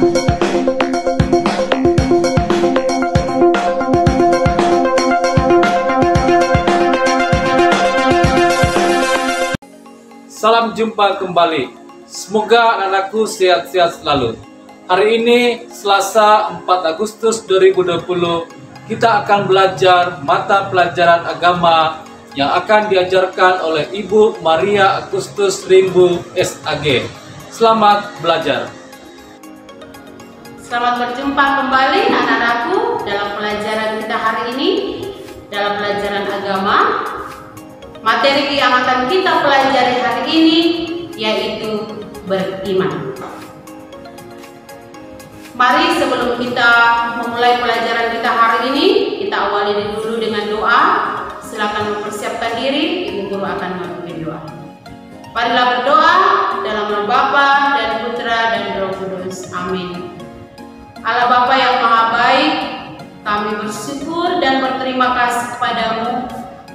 Salam jumpa kembali. Semoga anak-anakku sehat-sehat selalu. Hari ini Selasa 4 Agustus 2020 kita akan belajar mata pelajaran agama yang akan diajarkan oleh Ibu Maria Agustus Rimbu SAG. Selamat belajar. Selamat berjumpa kembali anak-anakku dalam pelajaran kita hari ini, dalam pelajaran agama. Materi yang akan kita pelajari hari ini yaitu beriman. Mari sebelum kita memulai pelajaran kita hari ini, kita awali dulu dengan doa. Silakan mempersiapkan diri, Ibu Guru akan memimpin doa. Marilah berdoa dalam nama Bapa dan Putra dan Roh Kudus. Amin. Allah Bapa yang Maha Baik, kami bersyukur dan berterima kasih kepadamu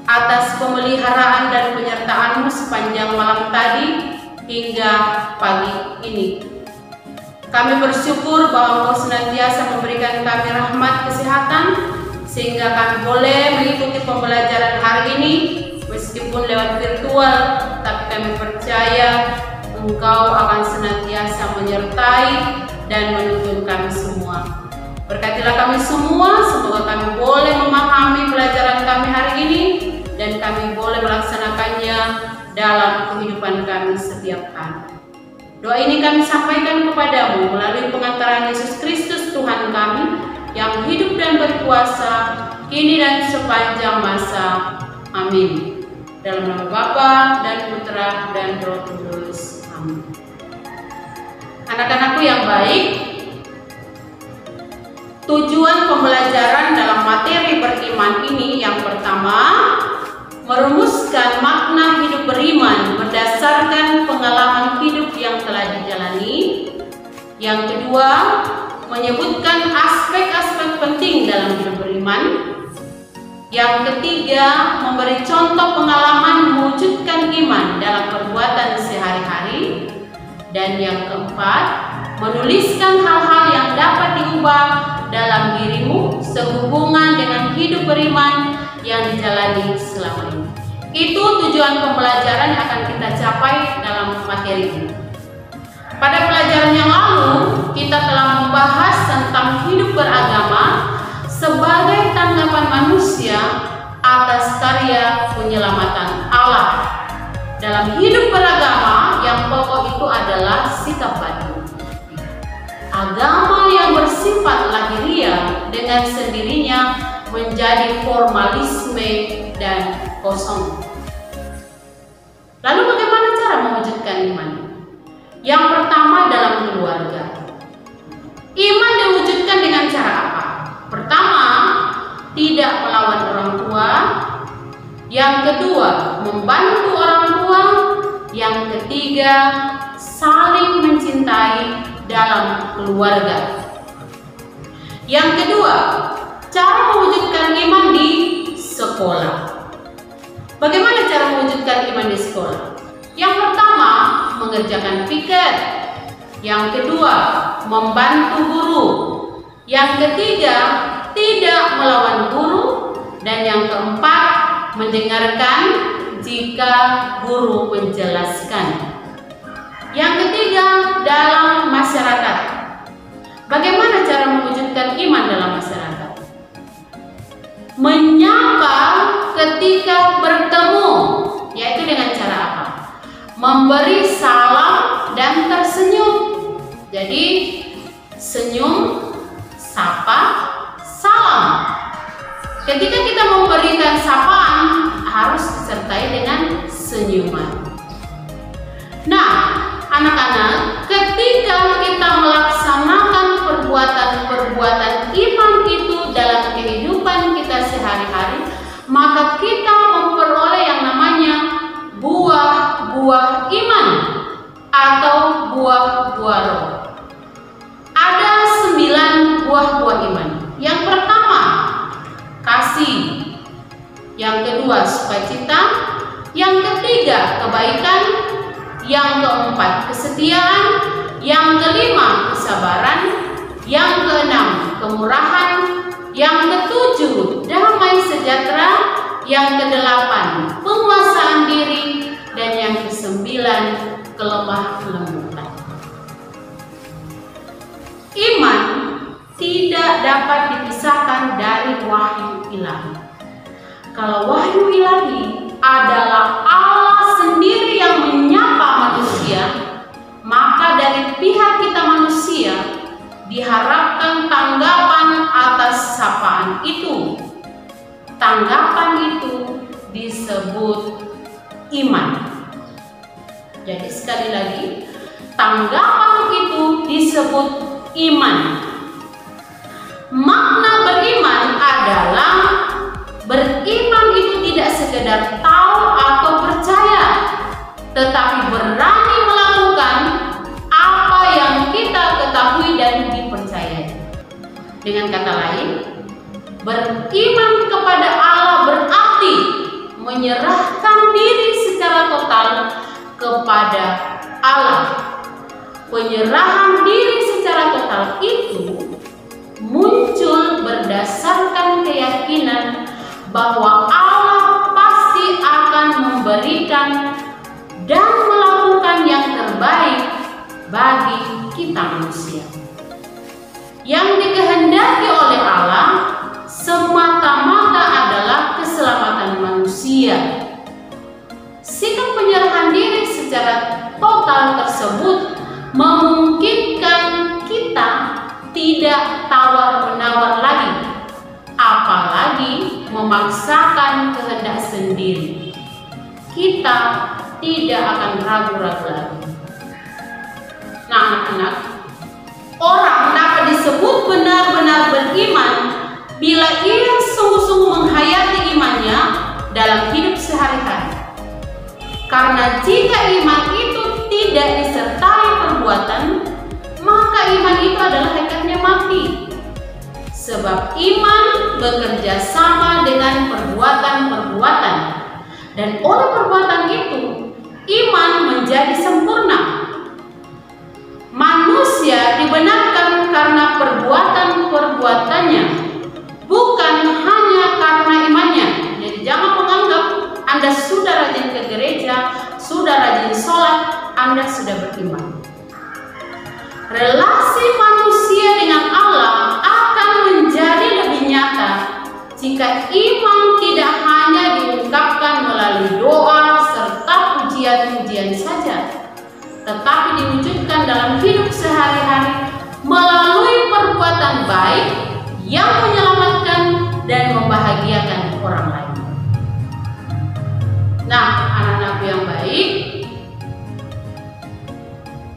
atas pemeliharaan dan penyertaan-Mu sepanjang malam tadi hingga pagi ini. Kami bersyukur bahwa Engkau senantiasa memberikan kami rahmat kesehatan sehingga kami boleh mengikuti pembelajaran hari ini meskipun lewat virtual, tapi kami percaya Engkau akan senantiasa menyertai dan menuntun kami semua. Berkatilah kami semua, semoga kami boleh memahami pelajaran kami hari ini dan kami boleh melaksanakannya dalam kehidupan kami setiap hari. Doa ini kami sampaikan kepadamu melalui pengantaran Yesus Kristus Tuhan kami yang hidup dan berkuasa kini dan sepanjang masa. Amin. Dalam nama Bapa dan Putra dan Roh Kudus. Amin. Anak-anakku yang baik, tujuan pembelajaran dalam materi beriman ini yang pertama, merumuskan makna hidup beriman berdasarkan pengalaman hidup yang telah dijalani. Yang kedua, menyebutkan aspek-aspek penting dalam hidup beriman. Yang ketiga, memberi contoh pengalaman mewujudkan iman dalam perbuatan sehari-hari. Dan yang keempat, menuliskan hal-hal yang dapat diubah dalam dirimu sehubungan dengan hidup beriman yang dijalani selama ini. Itu tujuan pembelajaran yang akan kita capai dalam materi ini. Pada pelajaran yang lalu, kita telah membahas tentang hidup beragama sebagai tanggapan manusia atas karya penyelamatan Allah. Dalam hidup beragama, yang pokok itu adalah sikap batin. Agama yang bersifat lahiriah dengan sendirinya menjadi formalisme dan kosong. Lalu bagaimana cara mewujudkan iman? Yang pertama, dalam keluarga. Iman diwujudkan dengan cara apa? Pertama, tidak melawan orang tua. Yang kedua, membantu orang tua. Yang ketiga, saling mencintai dalam keluarga. Yang kedua, cara mewujudkan iman di sekolah. Bagaimana cara mewujudkan iman di sekolah? Yang pertama, mengerjakan piket. Yang kedua, membantu guru. Yang ketiga, tidak melawan guru. Dan yang keempat, mendengarkan jika guru menjelaskan. Yang ketiga, dalam masyarakat. Bagaimana cara mewujudkan iman dalam masyarakat? Menyapa ketika bertemu, yaitu dengan cara apa? Memberi salam dan tersenyum. Jadi senyum, sapa, salam. Ketika kita memberikan sapaan, harus disertai dengan senyuman. Nah, anak-anak, ketika kita melaksanakan perbuatan-perbuatan iman itu dalam kehidupan kita sehari-hari, maka kita memperoleh yang namanya buah-buah iman atau buah-buah roh. Ada 9 buah-buah iman. Yang pertama, kasih. Yang kedua, sukacita. Yang ketiga, kebaikan. Yang keempat, kesetiaan. Yang kelima, kesabaran. yang ke-8 penguasaan diri, dan yang ke-9 kelemah lembutan. Iman tidak dapat dipisahkan dari wahyu ilahi. Kalau wahyu ilahi adalah Allah sendiri yang menyapa manusia, maka dari pihak kita manusia diharapkan tanggapan atas sapaan itu. Tanggapan itu disebut iman. Jadi sekali lagi, tanggapan itu disebut iman. Makna beriman adalah beriman itu tidak sekedar tahu atau percaya, tetapi berani melakukan apa yang kita ketahui dan dipercayai. Dengan kata lain, beriman kepada Allah berarti menyerahkan diri secara total kepada Allah. Penyerahan diri secara total itu muncul berdasarkan keyakinan bahwa Allah pasti akan memberikan dan melakukan yang terbaik bagi kita manusia. Yang dikehendaki oleh Allah semata-mata adalah keselamatan manusia. Sikap penyerahan diri secara total tersebut memungkinkan kita tidak tawar-menawar lagi, apalagi memaksakan kehendak sendiri. Kita tidak akan ragu-ragu lagi. Nah, anak-anak, orang dapat disebut benar-benar beriman bila ia sungguh-sungguh menghayati imannya dalam hidup sehari-hari. Karena jika iman itu tidak disertai perbuatan, maka iman itu adalah hakikatnya mati. Sebab iman bekerja sama dengan perbuatan-perbuatan, dan oleh perbuatan itu iman menjadi sempurna. Manusia dibenarkan karena perbuatan-perbuatannya, bukan hanya karena imannya. Jadi jangan menganggap Anda sudah rajin ke gereja, sudah rajin sholat, Anda sudah beriman. Relasi manusia dengan Allah akan menjadi lebih nyata jika iman tidak hanya diungkapkan melalui doa serta pujian-pujian saja, tetapi diwujudkan dalam hidup sehari-hari melalui perbuatan baik yang menyelamatkan dan membahagiakan orang lain. Nah, anak-anakku yang baik,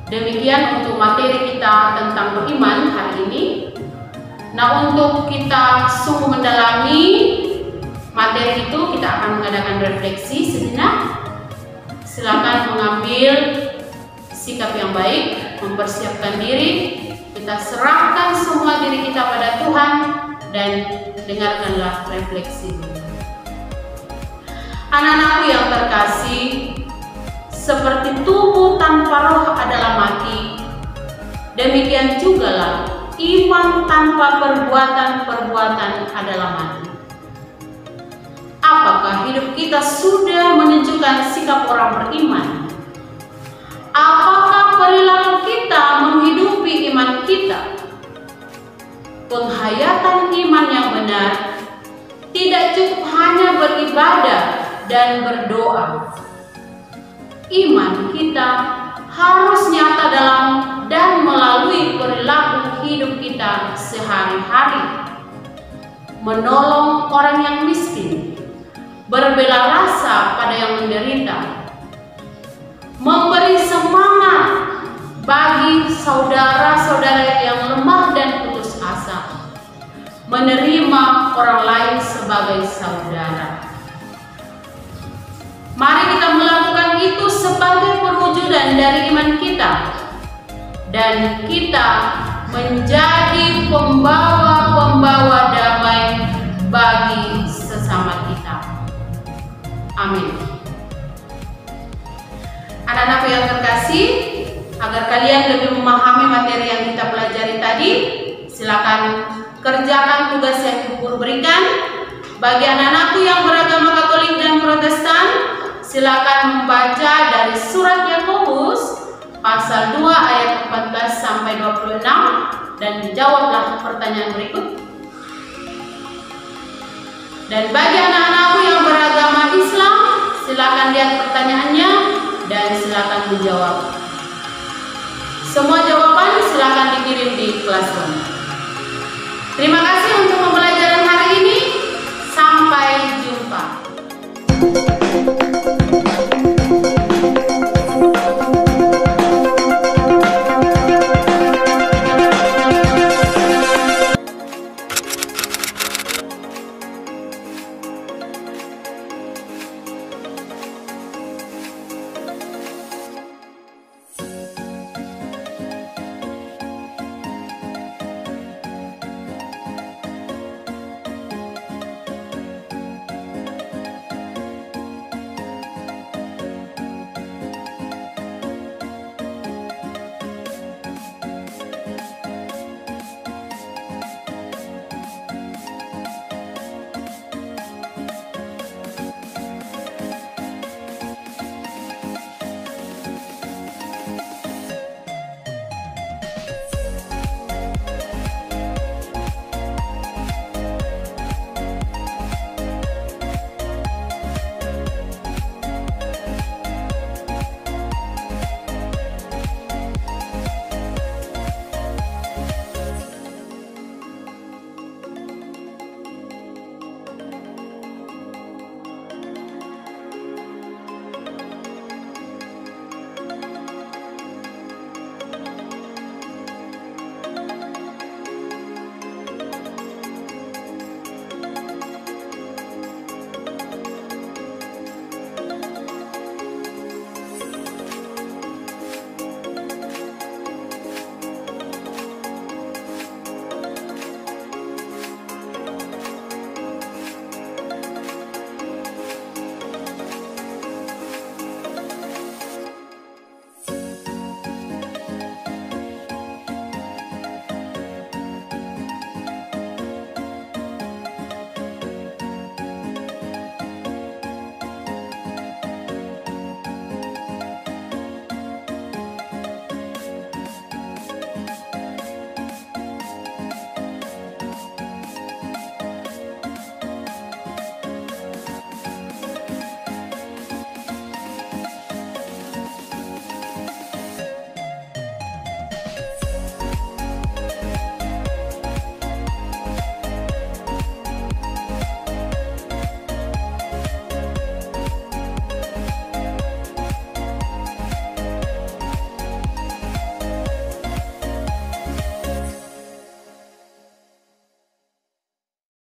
demikian untuk materi kita tentang beriman hari ini. Nah, untuk kita sungguh mendalami materi itu, kita akan mengadakan refleksi sejenak. Silakan mengambil sikap yang baik, mempersiapkan diri. Kita serahkan semua diri kita pada Tuhan dan dengarkanlah refleksi. Anak-anakku yang terkasih, seperti tubuh tanpa roh adalah mati, demikian jugalah iman tanpa perbuatan-perbuatan adalah mati. Apakah hidup kita sudah menunjukkan sikap orang beriman? Apakah perilaku kita menghidupi iman kita? Penghayatan iman yang benar tidak cukup hanya beribadah dan berdoa. Iman kita harus nyata dalam dan melalui perilaku hidup kita sehari-hari. Menolong orang yang miskin, berbela rasa pada yang menderita, memberi semangat bagi saudara-saudara yang lemah dan putus asa, menerima orang lain sebagai saudara. Mari kita melakukan itu sebagai perwujudan dari iman kita, dan kita menjadi pembawa-pembawa damai bagi sesama kita. Amin. Anak-anak yang terkasih, agar kalian lebih memahami materi yang kita pelajari tadi, silakan kerjakan tugas yang guru berikan. Bagi anak-anakku yang beragama Katolik dan Protestan, silakan membaca dari surat Yakobus pasal 2 ayat 14 sampai 26 dan dijawablah pertanyaan berikut. Dan bagi anak-anakku yang beragama Islam, silakan lihat pertanyaannya dan silakan menjawab. Semua jawaban silakan dikirim di Classroom. Terima kasih.